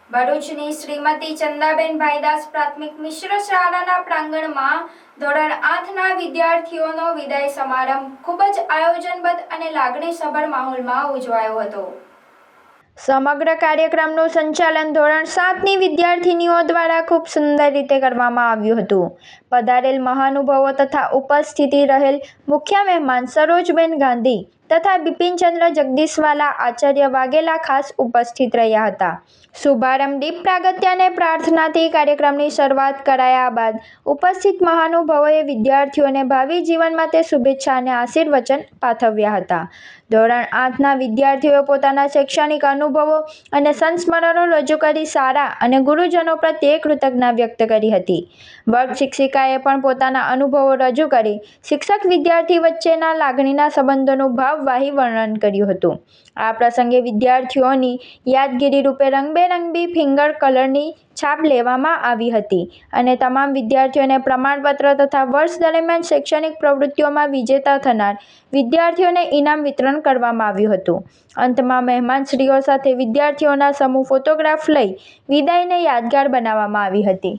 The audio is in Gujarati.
ભરૂચની શ્રીમતી ચંદાબેન ભાઈદાસ પ્રાથમિક મિશ્ર શાળાના પ્રાંગણમાં ધોરણ 8ના વિદ્યાર્થીઓનો વિદાય સમારંભ ખૂબ જ આયોજનબદ્ધ અને લાગણીસભર માહોલમાં ઉજવાયો હતો। સમગ્ર કાર્યક્રમનું સંચાલન ધોરણ 7ની વિદ્યાર્થીનીઓ દ્વારા ખૂબ સુંદર રીતે કરવામાં આવ્યું હતું। પધારેલ મહાનુભાવો તથા ઉપસ્થિત રહેલ મુખ્ય મહેમાન સરોજબેન ગાંધી તથા બિપિનચંદ્ર જગદીશવાલા આચાર્ય વાઘેલા ખાસ ઉપસ્થિત રહ્યા હતા। શુભારંભ દીપ પ્રાગટ્ય અને પ્રાર્થનાથી કાર્યક્રમની શરૂઆત કરાયા બાદ ઉપસ્થિત મહાનુભાવોએ વિદ્યાર્થીઓને ભાવિ જીવન માટે શુભેચ્છા અને આશીર્વચન પાઠવ્યા હતા। ધોરણ 8ના વિદ્યાર્થીઓએ પોતાના શૈક્ષણિક અનુભવો અને સંસ્મરણો રજૂ કરી શાળા અને ગુરુજનો પ્રત્યે કૃતજ્ઞતા વ્યક્ત કરી હતી। વર્ગ શિક્ષિકાએ પણ પોતાના અનુભવો રજૂ કરી શિક્ષક વિદ્યાર્થી વચ્ચેના લાગણીના સંબંધોનું ભાવવાહી વર્ણન કર્યું હતું। આ પ્રસંગે વિદ્યાર્થીઓની યાદગીરી રૂપે રંગબેરંગી ફિંગર કલરની છાપ લેવામાં આવી હતી અને તમામ વિદ્યાર્થીઓને પ્રમાણપત્ર તથા વર્ષ દરમિયાન શૈક્ષણિક પ્રવૃત્તિઓમાં વિજેતા થનાર વિદ્યાર્થીઓને ઇનામ વિતરણ કરવામાં આવ્યું હતું। અંતમાં મહેમાનશ્રીઓ સાથે વિદ્યાર્થીઓના સમૂહ ફોટોગ્રાફ લઈ વિદાયને યાદગાર બનાવવામાં આવી હતી।